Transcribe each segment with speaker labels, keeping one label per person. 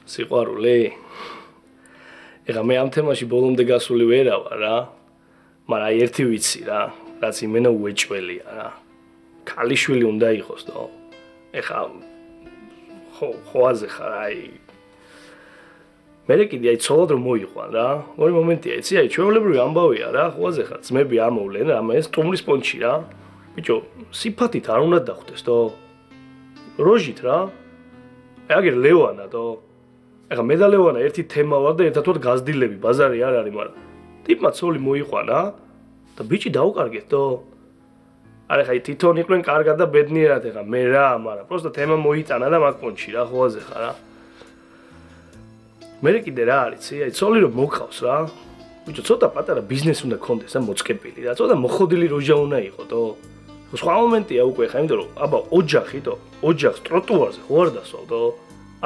Speaker 1: სიყვარული? ეხა მე ამ თემაში ბოლომდე გასული ვერა ვარ რა. მაგრამ აი ერთი ვიცი რა, რაც იმენა უეჭველია რა. ქალიშვილი უნდა იყოს და ეხა ხოაზე ხარ აი მე კიდე აი ცოლად რომ მოიყვან რა. ორი მომენტია იცი აი ჩვეულებრივი ამბავია რა, ხოაზე ხარ ძმები ამოვლენ რა, მე სტუმრის პონჩი რა. ბიჭო, სიფათით არ უნდა დახვდეს თო. როჟით რა. აგერ ლევანა თო. ეხა მე და ლევანა ერთი თემა ვარ და ერთად ვარ გაზრდილები, ბაზარი არ არის, მაგრამ ტიპმა ცოლი მოიყვანა და ბიჭი დაუკარგეთ თო. არა ხა თვითონ იყვნენ კარგად და ბედნიერად ეხა მე რა, მაგრამ პროსტა თემა მოიტანა და მაგ პონჩი რა, ხოაზე ხარ რა. მე კიდე რა არის, აი ცოლი რომ მოყავს რა. ბიჭო, ცოტა პატარა ბიზნესი უნდა კონდეს და მოწყებილი რა, ცოტა მოხოდილი როჟა უნდა იყოს თო. სხვა მომენტია უკვე ხა, იმიტომ რომ აბა ოჯახი თო, ოჯახს ტროტუარზე ხო არ დასვალ თო.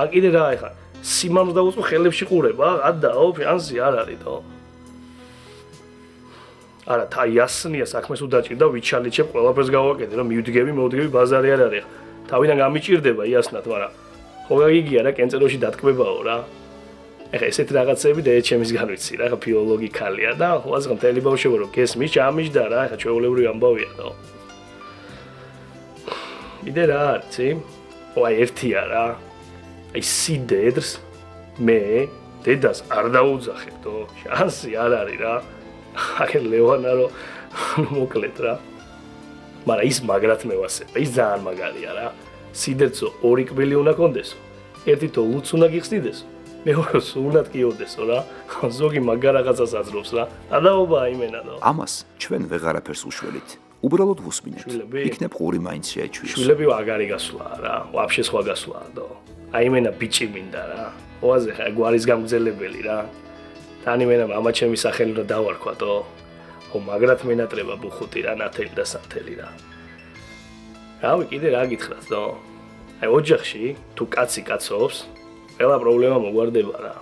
Speaker 1: ა კიდე რა ეხა სიმამს დაუწყო ხელებში ყურება, ადაო, შანსი არ არის თო. არა, თა იასნია საქმეს უდაჭირდა, ვიჩალიჩებ, ყველაფერს გავაკეთე, რომ მივდგები, მოვდგები, ბაზარი არ არის. თავიდან გამიჭირდება იასნად, მაგრამ ხო გიგია რა, კენწეროში დათქმებაო რა. ეხა ესეთი რაღაცები და ჩემის განვიცი რა, ეხა ფილოლოგი ქალია და ხო ასე მთელი ბავშვობა რომ გესმის, ჩამიჯდა რა, ეხა ჩვეულებრივი ამბავია თო. იდე რა არცი? აი ერთია რა. აი სიდედრს მე დედას არ დაუძახებ თო, შანსი არ არის რა. აგერ ლევანა რომ მოკლედ რა. მაგრამ ის მაგრად მევასება, ის ძალიან მაგარია რა. სიდედსო ორი კბილი უნდა კონდესო. ერთი თო ლუც უნდა გიხსნიდესო. მეორე სულ გიოდესო რა. ზოგი მაგარ რაღაცას აძლევს რა. ადაობა იმენა თო.
Speaker 2: ამას ჩვენ ვეღარაფერს უშველით. უბრალოდ ვუსმინეთ. იქნებ ყური მაინც შეაჩვიოს.
Speaker 1: შვილები ვაგარი გასვლაა რა. ვაფშე სხვა გასვლაა თო. აი იმენა ბიჭი მინდა რა. ოაზე ხა გვარის გამგზელებელი რა. თან იმენა მამა ჩემი სახელი რა დავარქვა თო. ხო მაგრად მენატრება ბუხუტი რა, ნათელი და სათელი რა. რავი კიდე რა გითხრათ თო. აი ოჯახში თუ კაცი კაცობს, ყველა პრობლემა მოგვარდება რა.